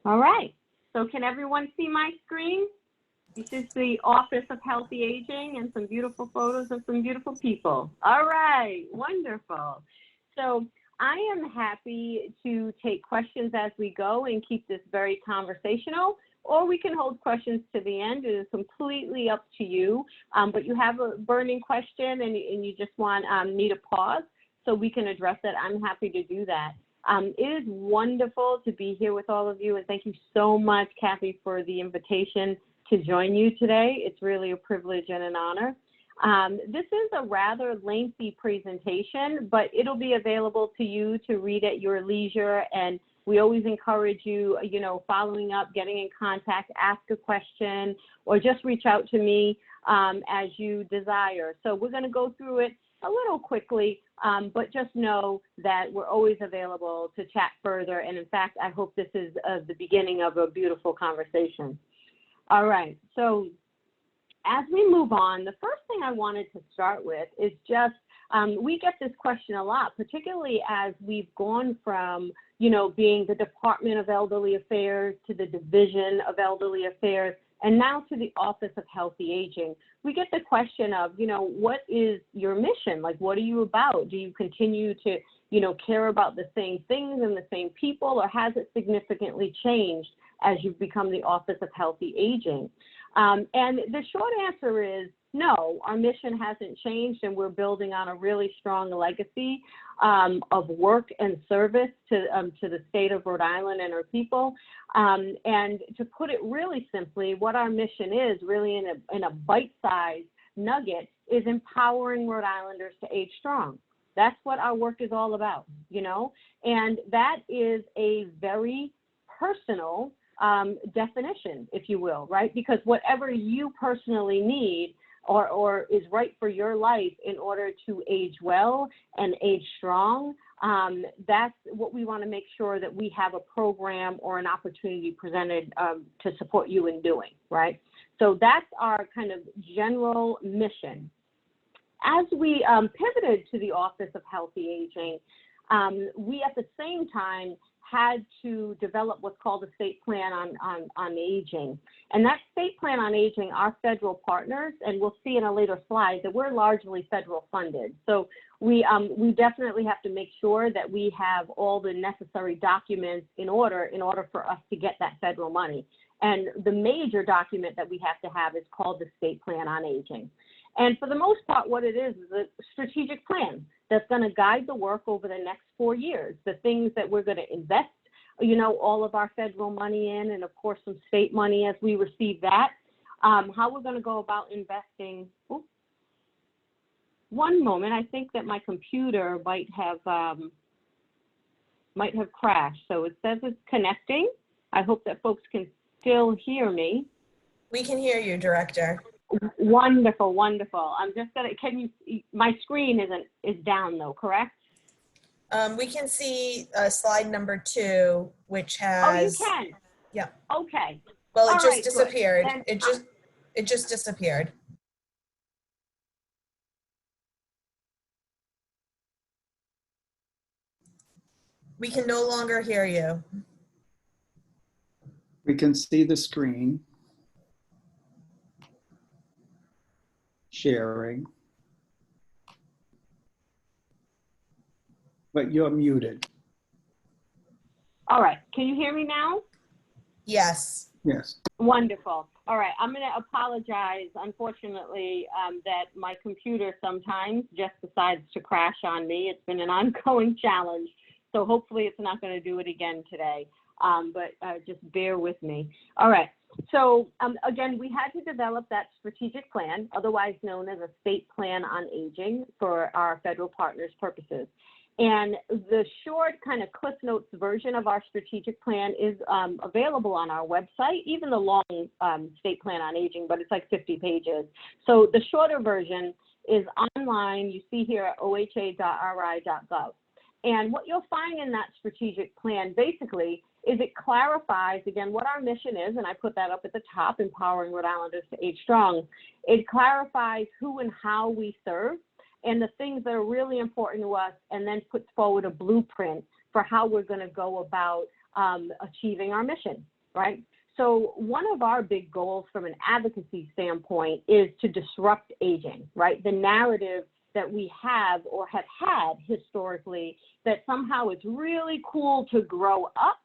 All right. So can everyone see my screen? This is the Office of Healthy Aging and some beautiful photos of some beautiful people. All right, wonderful. So I am happy to take questions as we go and keep this very conversational, or we can hold questions to the end. It is completely up to you. But you have a burning question and you just want me to pause so we can address it. I'm happy to do that. It is wonderful to be here with all of you, and thank you so much, Kathy, for the invitation to join you today. It's really a privilege and an honor. This is a rather lengthy presentation, but it'll be available to you to read at your leisure, and we always encourage you, following up, getting in contact, ask a question, or just reach out to me as you desire. So we're going to go through it a little quickly, but just know that we're always available to chat further. And in fact, I hope this is the beginning of a beautiful conversation. All right, so as we move on, the first thing I wanted to start with is just, we get this question a lot, particularly as we've gone from, being the Department of Elderly Affairs to the Division of Elderly Affairs, and now to the Office of Healthy Aging. We get the question of, what is your mission? Like, what are you about? Do you continue to, care about the same things and the same people, or has it significantly changed as you've become the Office of Healthy Aging? And the short answer is no, our mission hasn't changed, and we're building on a really strong legacy of work and service to the state of Rhode Island and our people. And to put it really simply, what our mission is, really in a bite-sized nugget, is empowering Rhode Islanders to age strong. That's what our work is all about, and that is a very personal definition, if you will, right? Because whatever you personally need or is right for your life in order to age well and age strong, that's what we want to make sure that we have a program or an opportunity presented to support you in doing, right? So that's our kind of general mission. As we pivoted to the Office of Healthy Aging, we at the same time had to develop what's called a state plan on aging. And that state plan on aging, our federal partners, and we'll see in a later slide that we're largely federal funded. So we definitely have to make sure that we have all the necessary documents in order for us to get that federal money. And the major document that we have to have is called the State Plan on Aging. And for the most part, what it is a strategic plan that's going to guide the work over the next 4 years, the things that we're going to invest, all of our federal money in, and of course some state money as we receive that, how we're going to go about investing. Oops. One moment, I think that my computer might have crashed. So it says it's connecting. I hope that folks can still hear me. We can hear you, Director. Wonderful, wonderful. I'm just gonna, my screen is down though, correct? We can see slide number 2, which has. Oh, you can? Yeah. Okay. Well, it just right, disappeared. Then, it just disappeared. We can no longer hear you. We can see the screen. Sharing. But you're muted. All right, can you hear me now? Yes. Yes. Wonderful. All right, I'm going to apologize, unfortunately, that my computer sometimes just decides to crash on me. It's been an ongoing challenge, so hopefully it's not going to do it again today, but just bear with me. All right, so again, we had to develop that strategic plan, otherwise known as a state plan on aging for our federal partners' purposes. And the short kind of Cliff Notes version of our strategic plan is available on our website, even the long state plan on aging, but it's like 50 pages. So the shorter version is online. You see here at oha.ri.gov. And what you'll find in that strategic plan basically is it clarifies, again, what our mission is, and I put that up at the top, empowering Rhode Islanders to age strong. It clarifies who and how we serve and the things that are really important to us, and then puts forward a blueprint for how we're going to go about achieving our mission. right? So one of our big goals from an advocacy standpoint is to disrupt aging, right? The narrative that we have or have had historically that somehow it's really cool to grow up,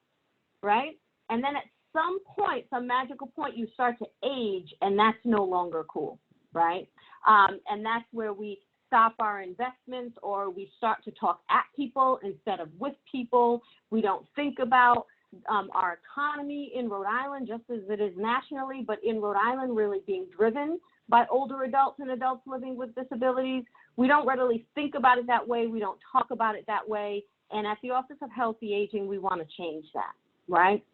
right? And then at some point, some magical point, you start to age and that's no longer cool, right? And that's where we stop our investments, or we start to talk at people instead of with people. We don't think about our economy in Rhode Island, just as it is nationally, but in Rhode Island really being driven by older adults and adults living with disabilities. We don't readily think about it that way. We don't talk about it that way. And at the Office of Healthy Aging, we want to change that, right?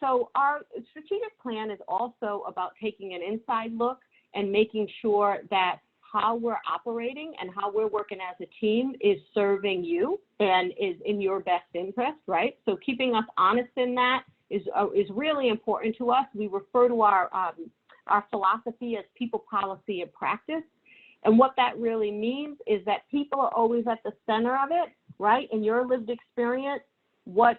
So our strategic plan is also about taking an inside look and making sure that how we're operating and how we're working as a team is serving you and is in your best interest, right? So keeping us honest in that is really important to us. We refer to our philosophy as people, policy, and practice. And what that really means is that people are always at the center of it, right? In your lived experience, what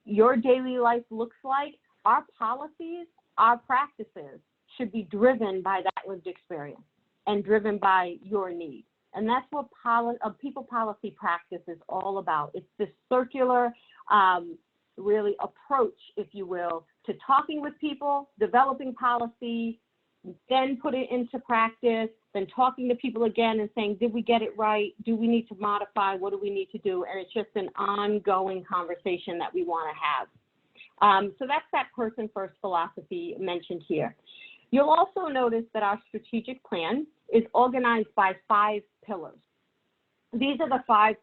your daily life looks like, our policies, our practices should be driven by that lived experience and driven by your needs. And that's what people policy practice is all about. It's this circular, really approach, if you will, to talking with people, developing policy, then put it into practice, then talking to people again and saying, did we get it right? Do we need to modify? What do we need to do? And it's just an ongoing conversation that we want to have. So that's that person first philosophy mentioned here. You'll also notice that our strategic plan is organized by 5 pillars. These are the 5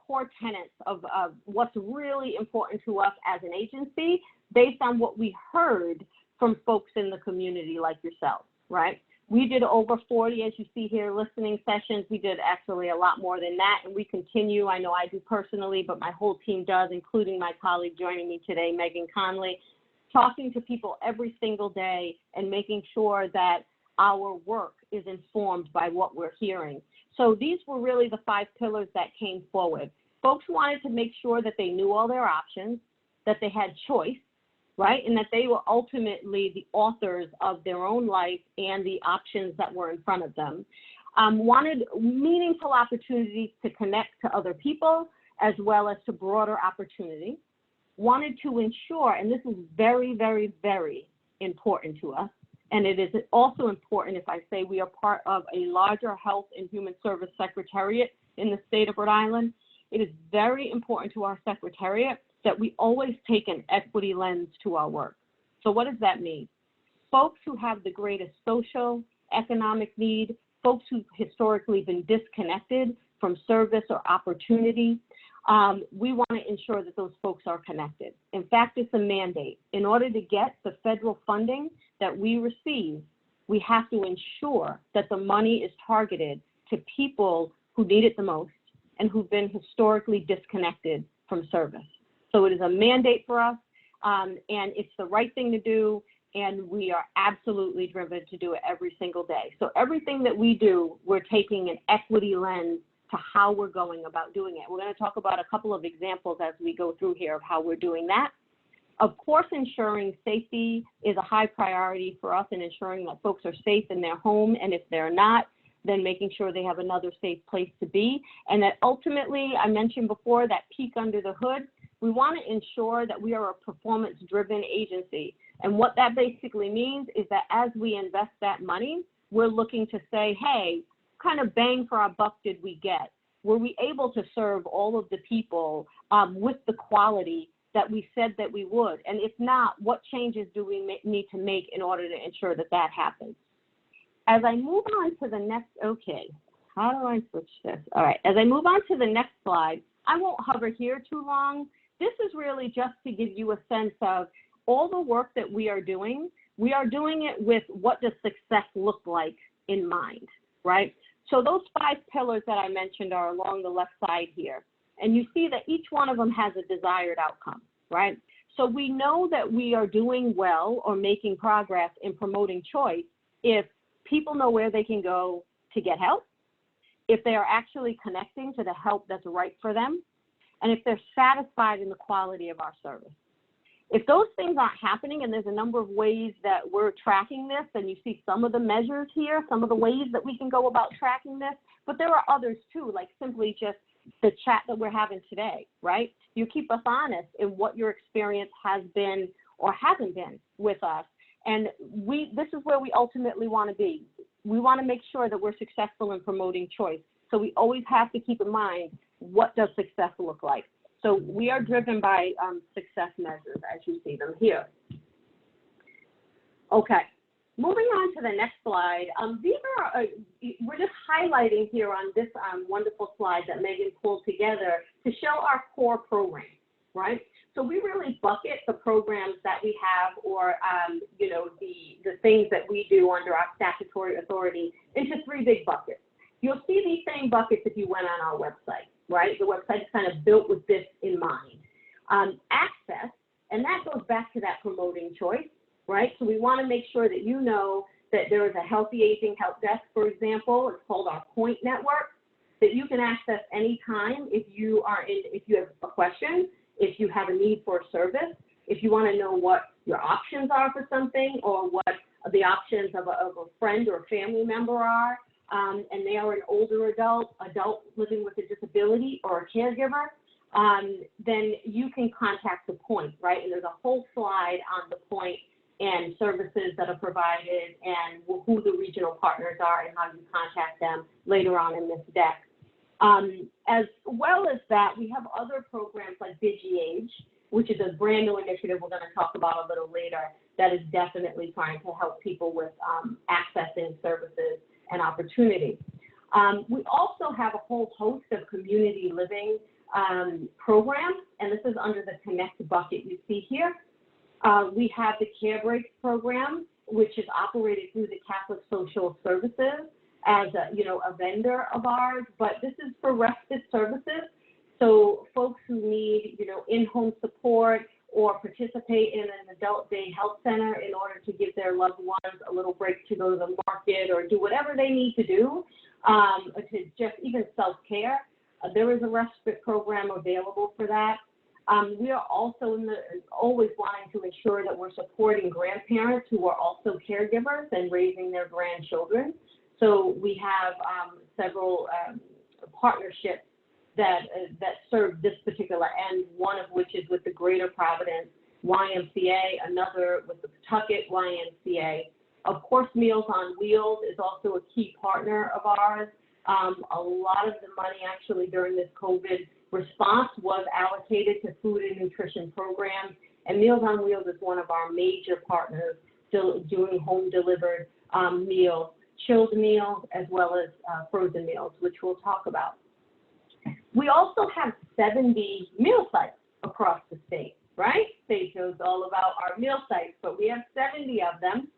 core tenets of what's really important to us as an agency based on what we heard from folks in the community like yourself, right? We did over 40, as you see here, listening sessions. We did actually a lot more than that, and we continue. I know I do personally, but my whole team does, including my colleague joining me today, Megan Conley, talking to people every single day and making sure that our work is informed by what we're hearing. So these were really the 5 pillars that came forward. Folks wanted to make sure that they knew all their options, that they had choice, right? And that they were ultimately the authors of their own life and the options that were in front of them. Wanted meaningful opportunities to connect to other people as well as to broader opportunity. Wanted to ensure, and this is very, very, very important to us, and it is also important if I say we are part of a larger Health and Human Service Secretariat in the state of Rhode Island. It is very important to our Secretariat that we always take an equity lens to our work. So what does that mean? Folks who have the greatest social, economic need, folks who've historically been disconnected from service or opportunity, we want to ensure that those folks are connected. In fact, it's a mandate. In order to get the federal funding that we receive, we have to ensure that the money is targeted to people who need it the most and who've been historically disconnected from service. So it is a mandate for us, and it's the right thing to do, and we are absolutely driven to do it every single day. So everything that we do, we're taking an equity lens to how we're going about doing it. We're going to talk about a couple of examples as we go through here of how we're doing that. Of course, ensuring safety is a high priority for us in ensuring that folks are safe in their home, and if they're not, then making sure they have another safe place to be. And that ultimately, I mentioned before, that peek under the hood, we want to ensure that we are a performance-driven agency. And what that basically means is that as we invest that money, we're looking to say, hey, kind of bang for our buck did we get? Were we able to serve all of the people with the quality that we said that we would? And if not, what changes do we need to make in order to ensure that that happens? As I move on to the next, okay, how do I switch this? All right, as I move on to the next slide, I won't hover here too long. This is really just to give you a sense of all the work that we are doing it with what does success look like in mind, right? So those 5 pillars that I mentioned are along the left side here. And you see that each one of them has a desired outcome, right? So we know that we are doing well or making progress in promoting choice if people know where they can go to get help, if they are actually connecting to the help that's right for them, and if they're satisfied in the quality of our service. If those things aren't happening, and there's a number of ways that we're tracking this, and you see some of the measures here, some of the ways that we can go about tracking this, but there are others too, like simply just the chat that we're having today, right? You keep us honest in what your experience has been or hasn't been with us. And this is where we ultimately want to be. We want to make sure that we're successful in promoting choice. So we always have to keep in mind, what does success look like? So we are driven by success measures as you see them here. Okay, moving on to the next slide. These are, we're just highlighting here on this wonderful slide that Megan pulled together to show our core program, right? So we really bucket the programs that we have, or you know, the things that we do under our statutory authority into 3 big buckets. You'll see these same buckets if you went on our website, right? The website is kind of built with this in mind. Access, and that goes back to that promoting choice, right? So we want to make sure that you know that there is a Healthy Aging Help Desk, for example. It's called our Point Network, that you can access anytime if you have a question, if you have a need for a service, if you want to know what your options are for something, or what the options of a friend or a family member are, and they are an older adult living with a disability, or a caregiver, then you can contact the Point, right? And there's a whole slide on the Point and services that are provided, and who the regional partners are, and how you contact them later on in this deck. As well as that, we have other programs like DigiAge, which is a brand new initiative we're going to talk about a little later, that is definitely trying to help people with accessing services and opportunity. We also have a whole host of community living programs, and this is under the Connect bucket you see here. We have the Care Breaks program, which is operated through the Catholic Social Services as a vendor of ours, but this is for respite services. So folks who need, in-home support, or participate in an adult day health center in order to give their loved ones a little break to go to the market, or do whatever they need to do, to just even self-care. There is a respite program available for that. We are also always wanting to ensure that we're supporting grandparents who are also caregivers and raising their grandchildren. So we have several partnerships that serve this particular end, one of which is with the Greater Providence YMCA, another with the Pawtucket YMCA. Of course, Meals on Wheels is also a key partner of ours. A lot of the money actually during this COVID response was allocated to food and nutrition programs, and Meals on Wheels is one of our major partners doing home delivered meals, chilled meals, as well as frozen meals, which we'll talk about. We also have 70 meal sites across the state, right? State knows all about our meal sites, but we have 70 of them.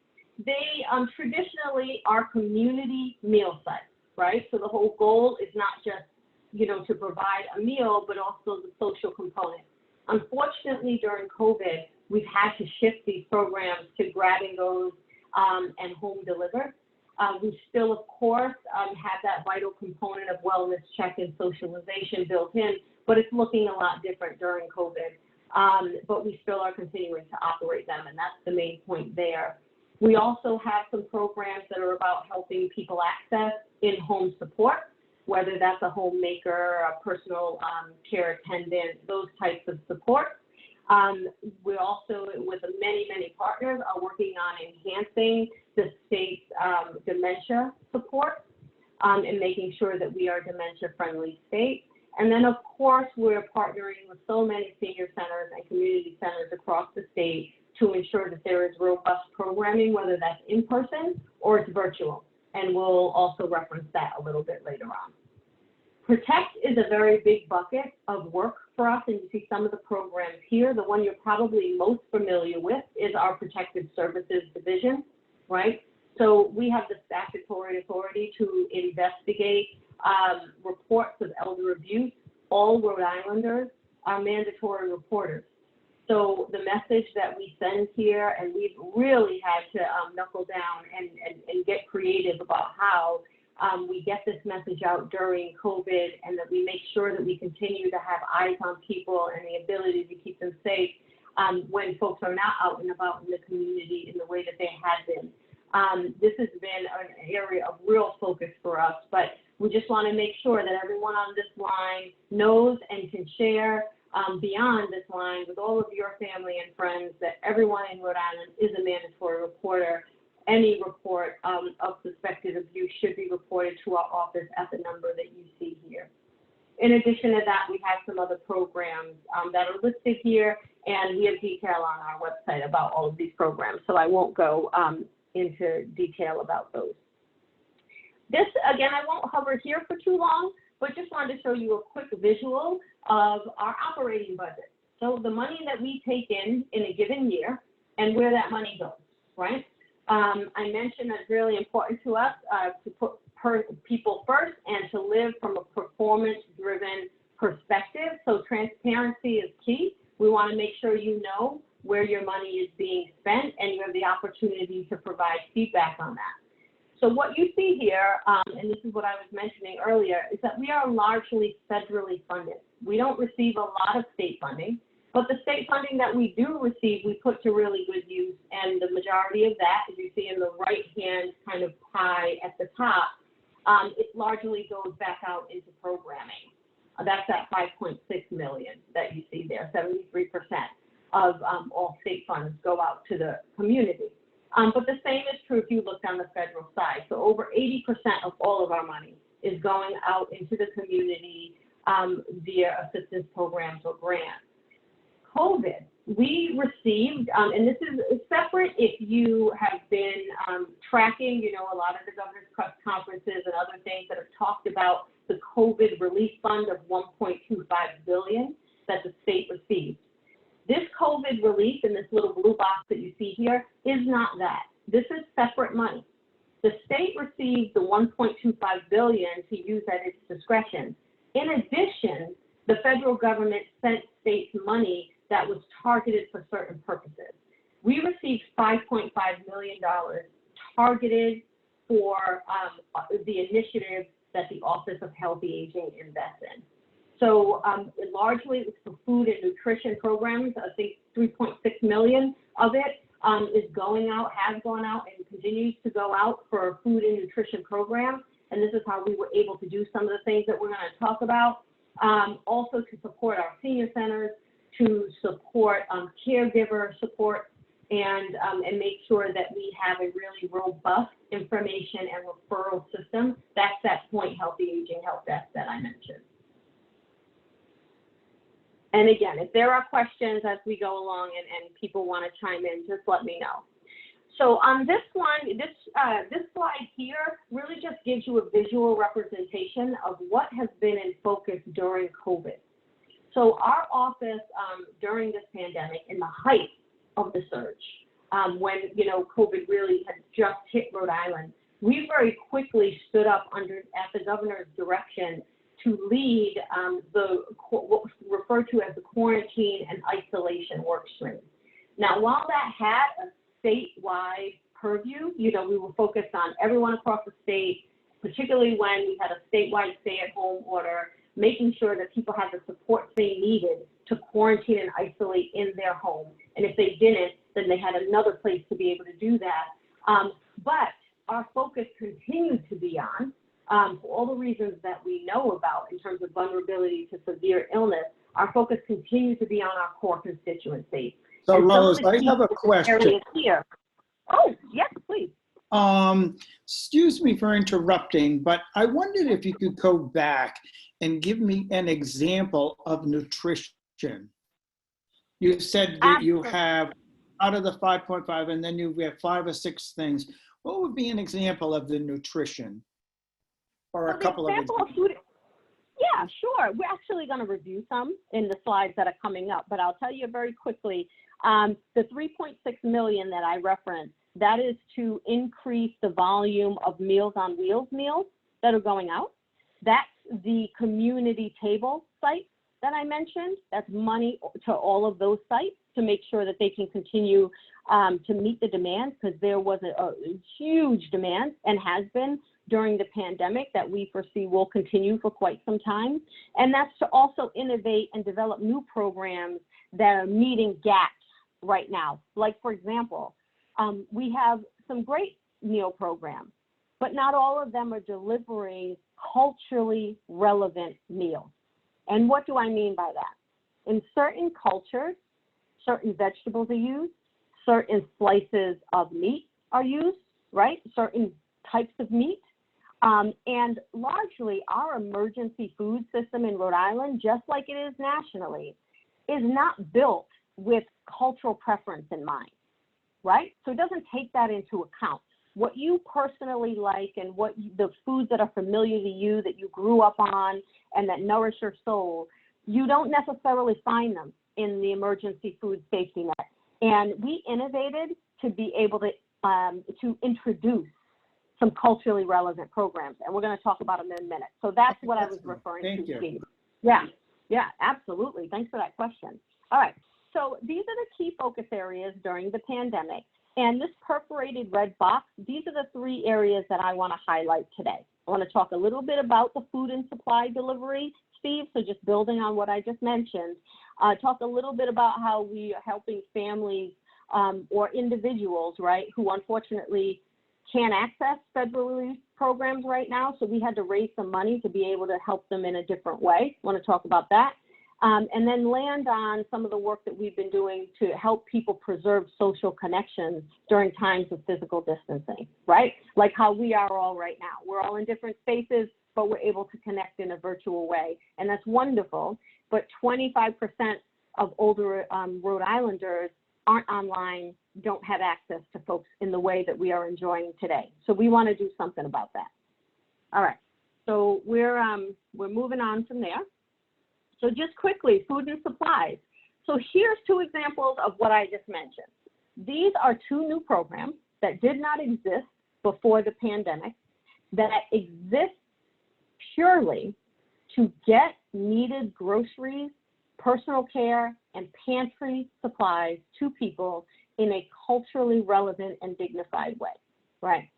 They traditionally are community meal sites, right? So the whole goal is not just, to provide a meal, but also the social component. Unfortunately, during COVID, we've had to shift these programs to grab and goes and home delivered. We still, of course, have that vital component of wellness check and socialization built in, but it's looking a lot different during COVID. But we still are continuing to operate them, and that's the main point there. We also have some programs that are about helping people access in-home support, whether that's a homemaker, a personal care attendant, those types of support. We also, with many, many partners, are working on enhancing the state's dementia support and making sure that we are a dementia-friendly state. And then, of course, we're partnering with so many senior centers and community centers across the state to ensure that there is robust programming, whether that's in person or it's virtual. And we'll also reference that a little bit later on. Protect is a very big bucket of work for us, and you see some of the programs here. The one you're probably most familiar with is our Protective Services Division, right? So we have the statutory authority to investigate reports of elder abuse. All Rhode Islanders are mandatory reporters. So the message that we send here, and we've really had to knuckle down and get creative about how we get this message out during COVID, and that we make sure that we continue to have eyes on people and the ability to keep them safe. when folks are not out and about in the community in the way that they had been. This has been an area of real focus for us, but we just want to make sure that everyone on this line knows and can share beyond this line with all of your family and friends that everyone in Rhode Island is a mandatory reporter. Any report of suspected abuse should be reported to our office at the number that you see here. In addition to that, we have some other programs that are listed here, and we have detail on our website about all of these programs, so I won't go into detail about those. This, again, I won't hover here for too long, but just wanted to show you a quick visual of our operating budget. So the money that we take in a given year and where that money goes, right? I mentioned that's really important to us to put people first and to live from a performance-driven perspective. So transparency is key. We want to make sure you know where your money is being spent and you have the opportunity to provide feedback on that. So what you see here, and this is what I was mentioning earlier, is that we are largely federally funded. We don't receive a lot of state funding, but the state funding that we do receive, we put to really good use. And the majority of that, as you see in the right-hand kind of pie at the top, it largely goes back out into programming. That's that 5.6 million that you see there, 73% of all state funds go out to the community. But the same is true if you look on the federal side. So over 80% of all of our money is going out into the community via assistance programs or grants. COVID, we received, and this is separate if you have been tracking, you know, a lot of the governor's conferences and other things that have talked about the COVID relief fund of $1.25 billion that the state received. This COVID relief in this little blue box that you see here is not that. This is separate money. The state received the $1.25 billion to use at its discretion. In addition, the federal government sent states money that was targeted for certain purposes. We received $5.5 million targeted for the initiatives that the Office of Healthy Aging invests in. So largely it's for food and nutrition programs. I think 3.6 million of it is going out, has gone out, and continues to go out for a food and nutrition program. And this is how we were able to do some of the things that we're going to talk about. Also to support our senior centers, to support caregiver support, and make sure that we have a really robust information and referral system. That's that Point Healthy Aging Help Desk that I mentioned. And again, if there are questions as we go along and people want to chime in, just let me know. So on this one, this slide here really just gives you a visual representation of what has been in focus during COVID. So our office during this pandemic, in the height of the surge, when COVID really had just hit Rhode Island, we very quickly stood up at the governor's direction to lead what was referred to as the quarantine and isolation work stream. Now, while that had a statewide purview, we were focused on everyone across the state, particularly when we had a statewide stay-at-home order, making sure that people had the support they needed to quarantine and isolate in their home. And if they didn't, then they had another place to be able to do that. But our focus continued to be on, for all the reasons that we know about in terms of vulnerability to severe illness, our focus continued to be on our core constituency. So Lois, I have a question. Here. Oh, yes, please. Excuse me for interrupting, but I wondered if you could go back and give me an example of nutrition. You said that you have out of the 5.5, and then you have 5 or 6 things. What would be an example of the nutrition? Or a couple of examples? Yeah, sure. We're actually going to review some in the slides that are coming up, but I'll tell you very quickly, the 3.6 million that I referenced, that is to increase the volume of Meals on Wheels meals that are going out. That's the community table sites that I mentioned. That's money to all of those sites to make sure that they can continue to meet the demand, because there was a huge demand and has been during the pandemic that we foresee will continue for quite some time. And that's to also innovate and develop new programs that are meeting gaps right now. Like, for example, we have some great meal programs, but not all of them are delivering culturally relevant meals. And what do I mean by that? In certain cultures, certain vegetables are used, certain slices of meat are used, right? Certain types of meat. And largely our emergency food system in Rhode Island, just like it is nationally, is not built with cultural preference in mind, right? So it doesn't take that into account. What you personally like and the foods that are familiar to you, that you grew up on and that nourish your soul, you don't necessarily find them in the emergency food safety net. And we innovated to be able to introduce some culturally relevant programs, and we're going to talk about them in a minute. So that's what I was referring Thank to, you. Steve. Yeah, absolutely. Thanks for that question. All right, so these are the key focus areas during the pandemic, and this perforated red box, these are the 3 areas that I want to highlight today. I want to talk a little bit about the food and supply delivery, Steve, so just building on what I just mentioned, talk a little bit about how we are helping families or individuals, right, who unfortunately can't access federal relief programs right now. So we had to raise some money to be able to help them in a different way. I want to talk about that. And then land on some of the work that we've been doing to help people preserve social connections during times of physical distancing, right? Like how we are all right now. We're all in different spaces, but we're able to connect in a virtual way. And that's wonderful. But 25% of older Rhode Islanders aren't online, don't have access to folks in the way that we are enjoying today. So we want to do something about that. All right, so we're moving on from there. So just quickly, food and supplies. So here's 2 examples of what I just mentioned. These are 2 new programs that did not exist before the pandemic, that exist purely to get needed groceries, personal care, and pantry supplies to people in a culturally relevant and dignified way, right?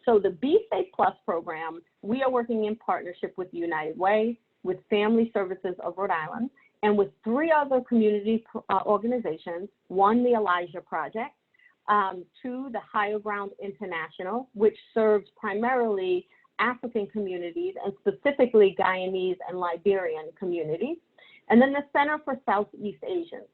So the Be Safe Plus program, we are working in partnership with United Way, with Family Services of Rhode Island, and with 3 other community organizations, 1, the Elijah Project, 2, the Higher Ground International, which serves primarily African communities and specifically Guyanese and Liberian communities, and then the Center for Southeast Asians.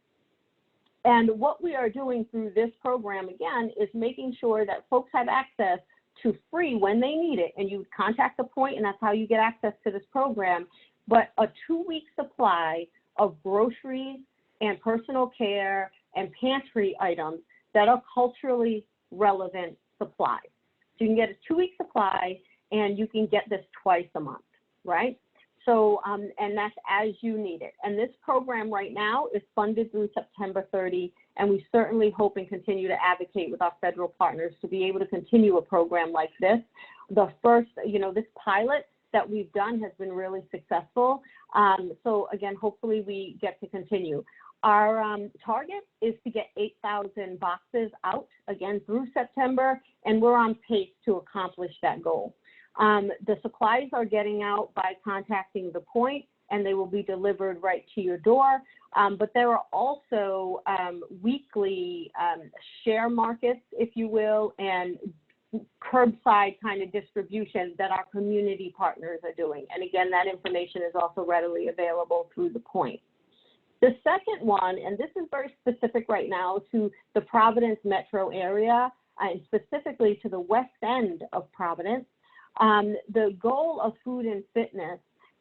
And what we are doing through this program, again, is making sure that folks have access to free when they need it. And you contact the point, and that's how you get access to this program. But a 2-week supply of groceries and personal care and pantry items that are culturally relevant supplies. So you can get a 2-week supply, and you can get this twice a month, right? So, and that's as you need it. And this program right now is funded through September 30, and we certainly hope and continue to advocate with our federal partners to be able to continue a program like this. The first, this pilot that we've done has been really successful. So again, hopefully we get to continue. Our target is to get 8,000 boxes out again through September, and we're on pace to accomplish that goal. The supplies are getting out by contacting the point, and they will be delivered right to your door. But there are also weekly share markets, if you will, and curbside kind of distribution that our community partners are doing. And again, that information is also readily available through the point. The second one, and this is very specific right now to the Providence metro area, and specifically to the west end of Providence, the goal of food and fitness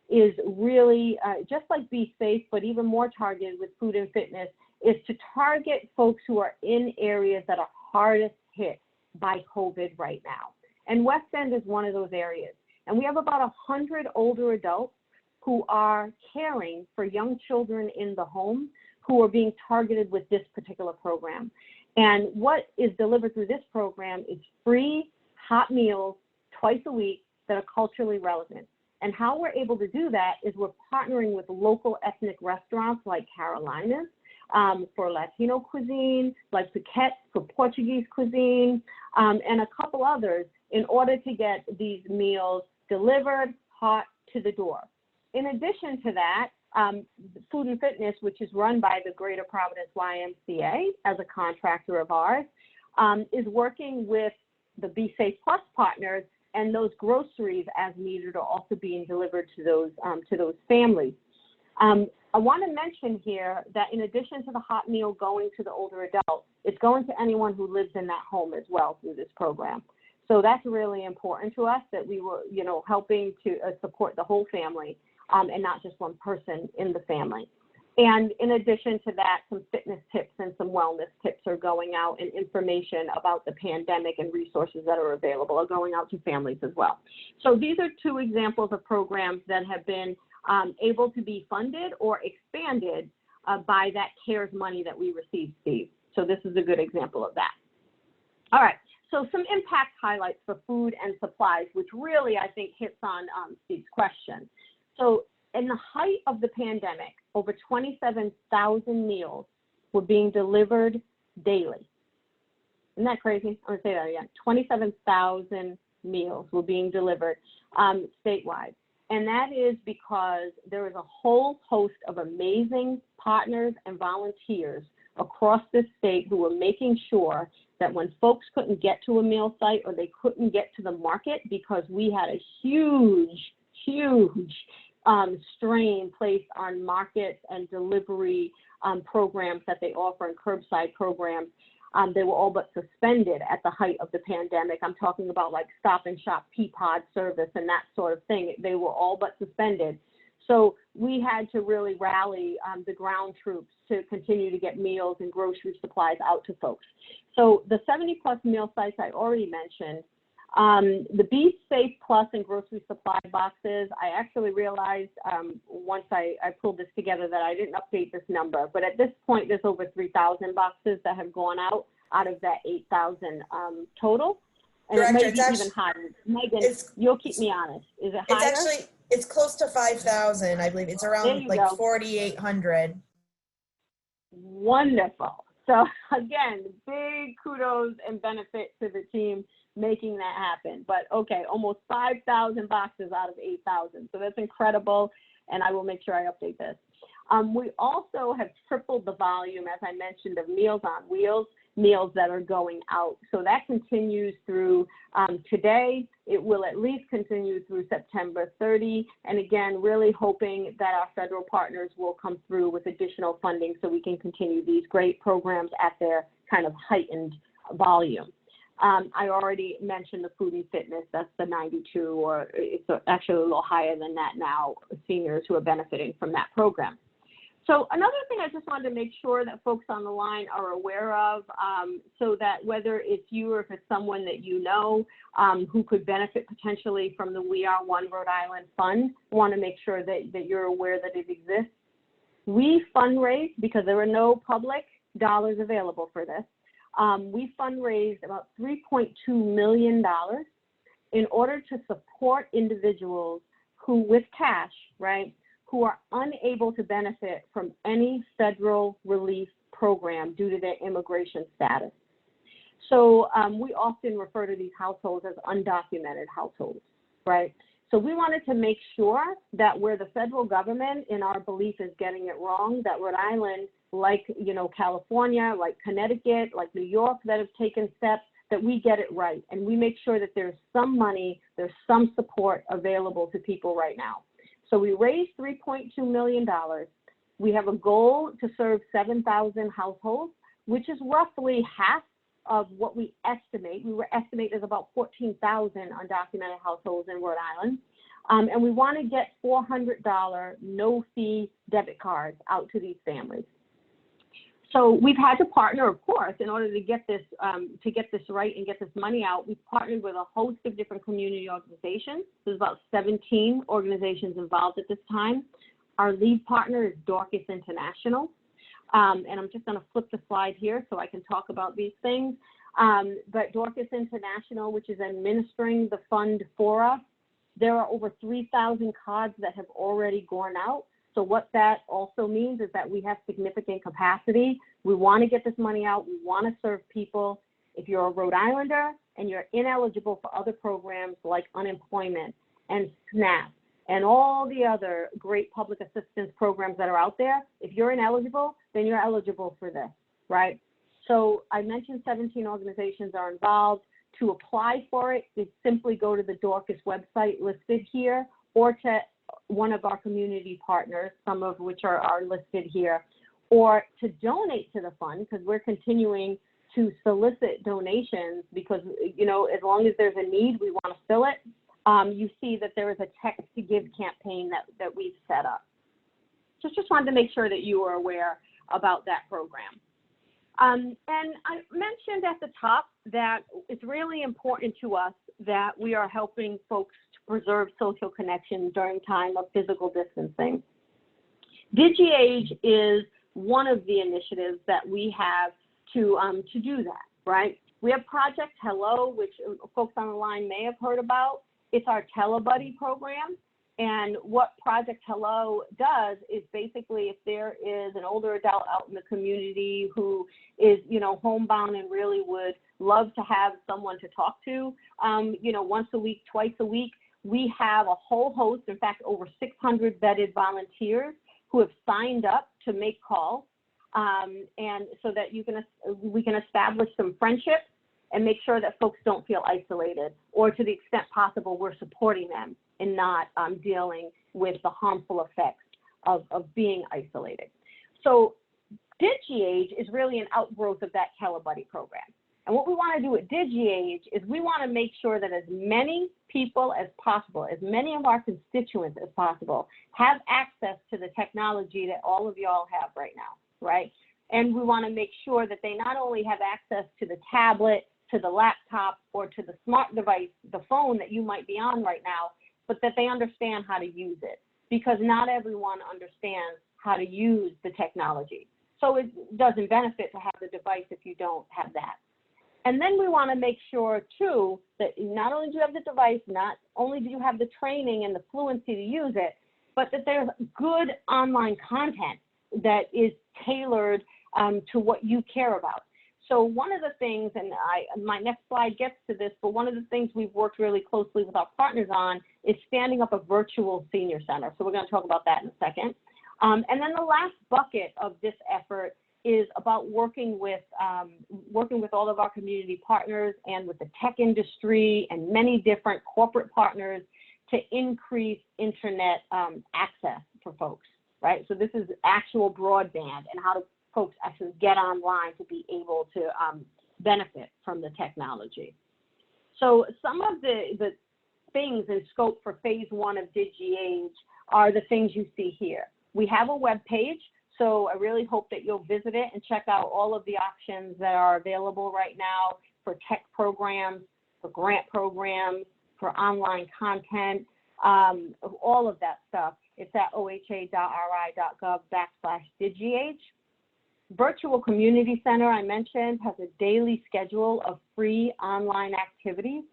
is really just like Be Safe, but even more targeted with food and fitness, is to target folks who are in areas that are hardest hit by COVID right now. And West End is one of those areas. And we have about 100 older adults who are caring for young children in the home who are being targeted with this particular program. And what is delivered through this program is free hot meals twice a week that are culturally relevant. And how we're able to do that is we're partnering with local ethnic restaurants like Carolina's for Latino cuisine, like Piquette for Portuguese cuisine, and a couple others in order to get these meals delivered hot to the door. In addition to that, Food and Fitness, which is run by the Greater Providence YMCA as a contractor of ours, is working with the Be Safe Plus partners, and those groceries as needed are also being delivered to those families. I want to mention here that in addition to the hot meal going to the older adult, it's going to anyone who lives in that home as well through this program. So that's really important to us, that we were, helping to support the whole family and not just one person in the family. And in addition to that, some fitness tips and some wellness tips are going out, and information about the pandemic and resources that are available are going out to families as well. So these are two examples of programs that have been able to be funded or expanded by that CARES money that we received, Steve. So this is a good example of that. All right, so some impact highlights for food and supplies, which really I think hits on Steve's question. So in the height of the pandemic, over 27,000 meals were being delivered daily. Isn't that crazy? I'm gonna say that again. 27,000 meals were being delivered statewide. And that is because there is a whole host of amazing partners and volunteers across this state who were making sure that when folks couldn't get to a meal site or they couldn't get to the market because we had a huge strain placed on markets and delivery programs that they offer and curbside programs, they were all but suspended at the height of the pandemic. I'm talking about like Stop and Shop Peapod service and that sort of thing. They were all but suspended. So we had to really rally the ground troops to continue to get meals and grocery supplies out to folks. So the 70+ meal sites I already mentioned, the Be Safe Plus and grocery supply boxes, I actually realized once I pulled this together that I didn't update this number, but at this point there's over 3,000 boxes that have gone out of that 8,000 total. And Director, it may be even higher. Megan, you'll keep me honest. Is it higher? It's close to 5,000, I believe. It's around like 4,800. Wonderful. So again, big kudos and benefit to the team making that happen. But okay, almost 5,000 boxes out of 8,000. So that's incredible. And I will make sure I update this. We also have tripled the volume, as I mentioned, of Meals on Wheels, meals that are going out. So that continues through today. It will at least continue through September 30. And again, really hoping that our federal partners will come through with additional funding so we can continue these great programs at their kind of heightened volume. I already mentioned the Food and Fitness, that's the 92, or it's actually a little higher than that now, seniors who are benefiting from that program. So another thing I just wanted to make sure that folks on the line are aware of, so that whether it's you or if it's someone that you know who could benefit potentially from the We Are One Rhode Island Fund, I want to make sure that you're aware that it exists. We fundraise, because there are no public dollars available for this, we fundraised about $3.2 million in order to support individuals who, with cash, right, who are unable to benefit from any federal relief program due to their immigration status. So we often refer to these households as undocumented households, right? So we wanted to make sure that where the federal government, in our belief, is getting it wrong, that Rhode Island, like California, like Connecticut, like New York, that have taken steps, that we get it right. And we make sure that there's some money, there's some support available to people right now. So we raised $3.2 million. We have a goal to serve 7,000 households, which is roughly half of what we estimate. We were estimated as about 14,000 undocumented households in Rhode Island. And we want to get $400 no-fee debit cards out to these families. So we've had to partner, of course, in order to get this right and get this money out. We've partnered with a host of different community organizations. There's about 17 organizations involved at this time. Our lead partner is Dorcas International. And I'm just going to flip the slide here so I can talk about these things. But Dorcas International, which is administering the fund for us, there are over 3,000 cards that have already gone out. So what that also means is that we have significant capacity. We want to get this money out. We want to serve people. If you're a Rhode Islander and you're ineligible for other programs like unemployment and SNAP and all the other great public assistance programs that are out there. If you're ineligible, then you're eligible for this, right? So I mentioned 17 organizations are involved. To apply for it, is simply go to the Dorcas website listed here, or to one of our community partners, some of which are listed here, or to donate to the fund, because we're continuing to solicit donations because, you know, as long as there's a need, we want to fill it. You see that there is a Text to Give campaign that we've set up. Just wanted to make sure that you are aware about that program. And I mentioned at the top that it's really important to us that we are helping folks to preserve social connection during time of physical distancing. DigiAge is one of the initiatives that we have to do that, right? We have Project Hello, which folks on the line may have heard about. It's our TeleBuddy program. And what Project Hello does is basically, if there is an older adult out in the community who is, you know, homebound and really would love to have someone to talk to, you know, once a week, twice a week, we have a whole host, in fact, over 600 vetted volunteers who have signed up to make calls, and so that we can establish some friendships and make sure that folks don't feel isolated, or to the extent possible, we're supporting them and not dealing with the harmful effects of being isolated. So DigiAge is really an outgrowth of that TeleBuddy program. And what we want to do at DigiAge is we want to make sure that as many people as possible, as many of our constituents as possible, have access to the technology that all of y'all have right now, right? And we want to make sure that they not only have access to the tablet, to the laptop, or to the smart device, the phone that you might be on right now, but that they understand how to use it, because not everyone understands how to use the technology. So it doesn't benefit to have the device if you don't have that. And then we want to make sure, too, that not only do you have the device, not only do you have the training and the fluency to use it, but that there's good online content that is tailored to what you care about. So one of the things, and my next slide gets to this, but one of the things we've worked really closely with our partners on is standing up a virtual senior center. So we're going to talk about that in a second. And then the last bucket of this effort is about working with all of our community partners and with the tech industry and many different corporate partners to increase internet access for folks, right? So this is actual broadband and how to folks actually get online to be able to benefit from the technology. So some of the things in scope for phase one of DigiAge are the things you see here. We have a web page, so I really hope that you'll visit it and check out all of the options that are available right now for tech programs, for grant programs, for online content, all of that stuff. It's at oha.ri.gov/DigiAge. Virtual Community Center, I mentioned, has a daily schedule of free online activities.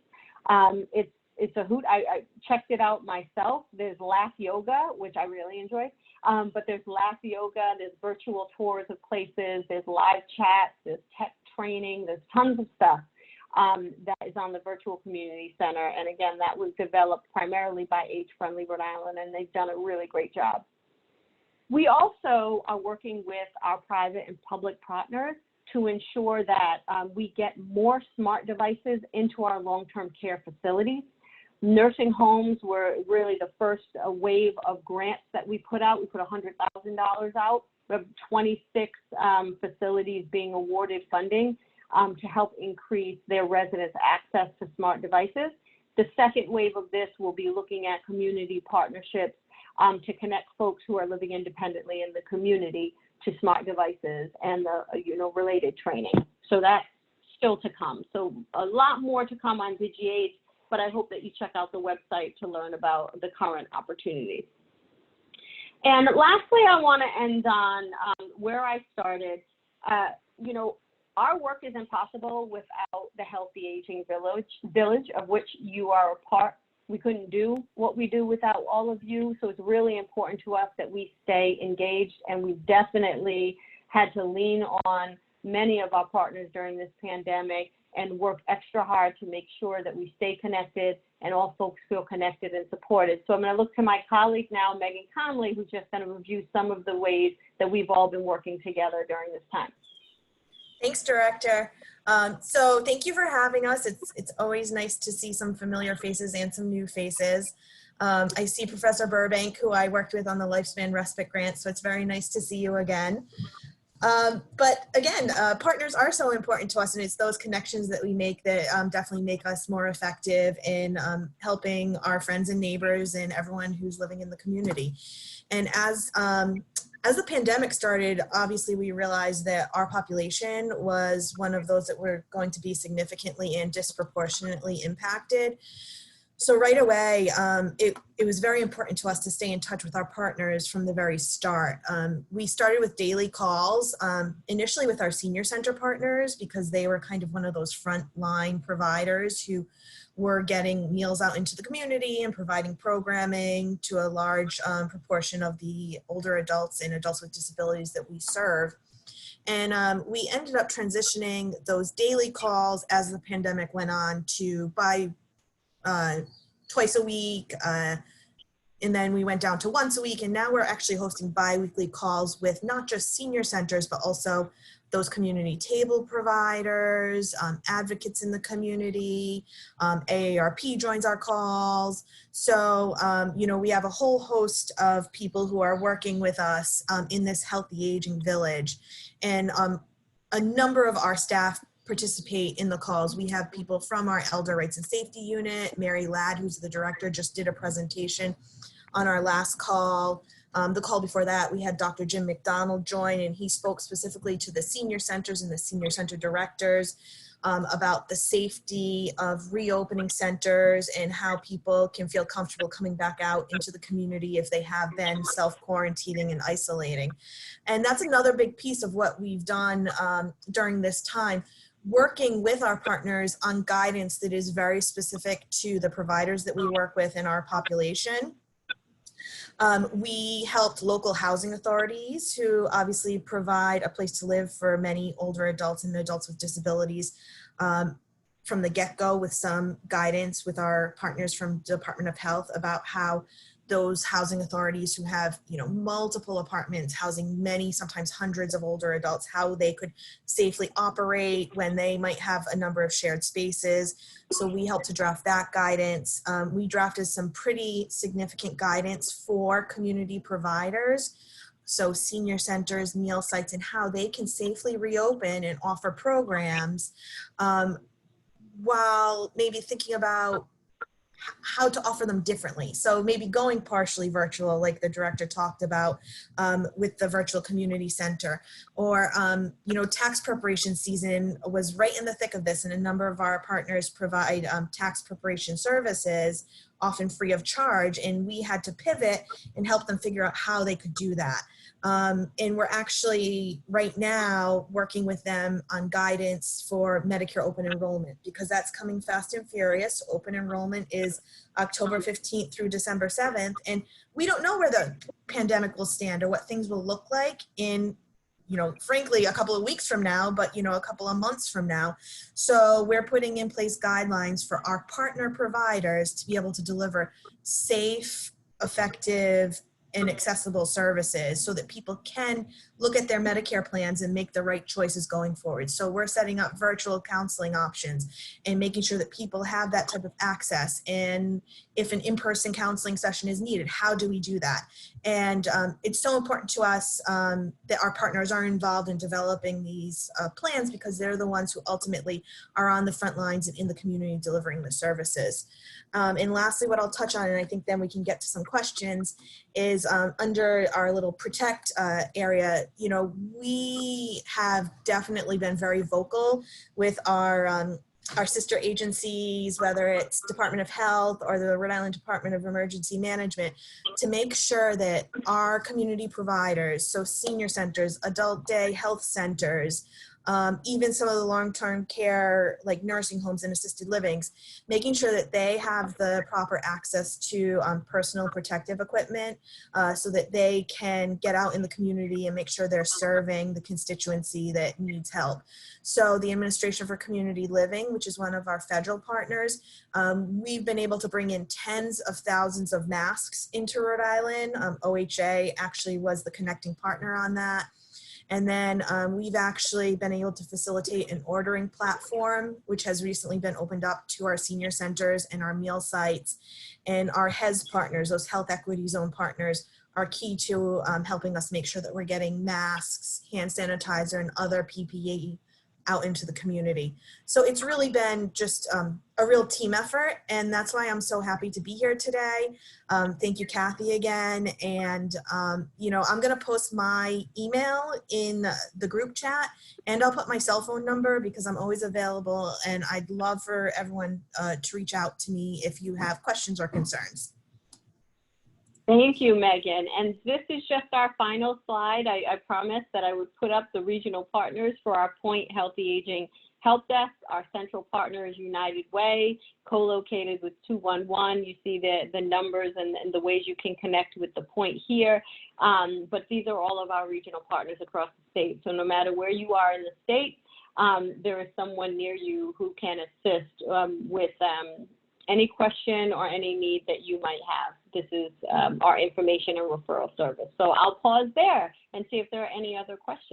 It's a hoot. I checked it out myself. There's Laugh Yoga, which I really enjoy, but there's Laugh Yoga, there's virtual tours of places, there's live chats, there's tech training, there's tons of stuff that is on the Virtual Community Center. And again, that was developed primarily by Age Friendly Rhode Island, and they've done a really great job. We also are working with our private and public partners to ensure that we get more smart devices into our long-term care facilities. Nursing homes were really the first wave of grants that we put out. We put $100,000 out. We have 26 facilities being awarded funding to help increase their residents' access to smart devices. The second wave of this will be looking at community partnerships to connect folks who are living independently in the community to smart devices and the related training. So that's still to come. So a lot more to come on DigiAge, but I hope that you check out the website to learn about the current opportunities. And lastly, I want to end on where I started. Our work is impossible without the Healthy Aging Village, of which you are a part. We couldn't do what we do without all of you, so it's really important to us that we stay engaged, and we've definitely had to lean on many of our partners during this pandemic and worked extra hard to make sure that we stay connected and all folks feel connected and supported. So I'm going to look to my colleague now, Megan Conley, who's just going to review some of the ways that we've all been working together during this time. Thanks, Director. So thank you for having us. It's always nice to see some familiar faces and some new faces. I see Professor Burbank, who I worked with on the Lifespan Respite Grant, so it's very nice to see you again. But again, partners are so important to us, and it's those connections that we make that definitely make us more effective in helping our friends and neighbors and everyone who's living in the community. And as the pandemic started, obviously we realized that our population was one of those that were going to be significantly and disproportionately impacted. So right away, it was very important to us to stay in touch with our partners from the very start. We started with daily calls, initially with our senior center partners, because they were kind of one of those frontline providers who were getting meals out into the community and providing programming to a large proportion of the older adults and adults with disabilities that we serve. And we ended up transitioning those daily calls as the pandemic went on to twice a week, and then we went down to once a week, and now we're actually hosting bi-weekly calls with not just senior centers, but also those community table providers, advocates in the community, AARP joins our calls. So, you know, we have a whole host of people who are working with us in this healthy aging village. And a number of our staff participate in the calls. We have people from our Elder Rights and Safety Unit. Mary Ladd, who's the director, just did a presentation on our last call. The call before that, we had Dr. Jim McDonald join, and he spoke specifically to the senior centers and the senior center directors about the safety of reopening centers and how people can feel comfortable coming back out into the community if they have been self-quarantining and isolating. And that's another big piece of what we've done during this time, working with our partners on guidance that is very specific to the providers that we work with in our population. We helped local housing authorities, who obviously provide a place to live for many older adults and adults with disabilities, from the get-go, with some guidance with our partners from Department of Health about how those housing authorities who have, you know, multiple apartments housing many, sometimes hundreds of older adults, how they could safely operate when they might have a number of shared spaces. So we helped to draft that guidance. We drafted some pretty significant guidance for community providers, so senior centers, meal sites, and how they can safely reopen and offer programs while maybe thinking about how to offer them differently. So maybe going partially virtual, like the director talked about with the virtual community center, or, you know, tax preparation season was right in the thick of this, and a number of our partners provide tax preparation services, often free of charge, and we had to pivot and help them figure out how they could do that. And we're actually right now working with them on guidance for Medicare open enrollment, because that's coming fast and furious. Open enrollment is October 15th through December 7th. And we don't know where the pandemic will stand or what things will look like in, you know, frankly, a couple of weeks from now, but, you know, a couple of months from now. So we're putting in place guidelines for our partner providers to be able to deliver safe, effective, and accessible services so that people can look at their Medicare plans and make the right choices going forward. So we're setting up virtual counseling options and making sure that people have that type of access. And if an in-person counseling session is needed, how do we do that? And it's so important to us that our partners are involved in developing these plans, because they're the ones who ultimately are on the front lines and in the community delivering the services. And lastly, what I'll touch on, and I think then we can get to some questions, is under our little protect area, you know, we have definitely been very vocal with our sister agencies, whether it's Department of Health or the Rhode Island Department of Emergency Management, to make sure that our community providers, so senior centers, adult day health centers, even some of the long-term care, like nursing homes and assisted livings, making sure that they have the proper access to personal protective equipment so that they can get out in the community and make sure they're serving the constituency that needs help. So the Administration for Community Living, which is one of our federal partners, we've been able to bring in tens of thousands of masks into Rhode Island. OHA actually was the connecting partner on that. And then we've actually been able to facilitate an ordering platform, which has recently been opened up to our senior centers and our meal sites. And our HES partners, those health equity zone partners, are key to helping us make sure that we're getting masks, hand sanitizer, and other PPE out into the community. So it's really been just a real team effort, and that's why I'm so happy to be here today. Thank you, Kathy, again. And, you know, I'm going to post my email in the group chat, and I'll put my cell phone number because I'm always available, and I'd love for everyone to reach out to me if you have questions or concerns. Thank you, Megan. And this is just our final slide. I promised that I would put up the regional partners for our Point Healthy Aging Help Desk. Our central partner is United Way, co-located with 211. You see the numbers and the ways you can connect with the Point here. But these are all of our regional partners across the state. So no matter where you are in the state, there is someone near you who can assist with any question or any need that you might have. This is our information and referral service. So I'll pause there and see if there are any other questions.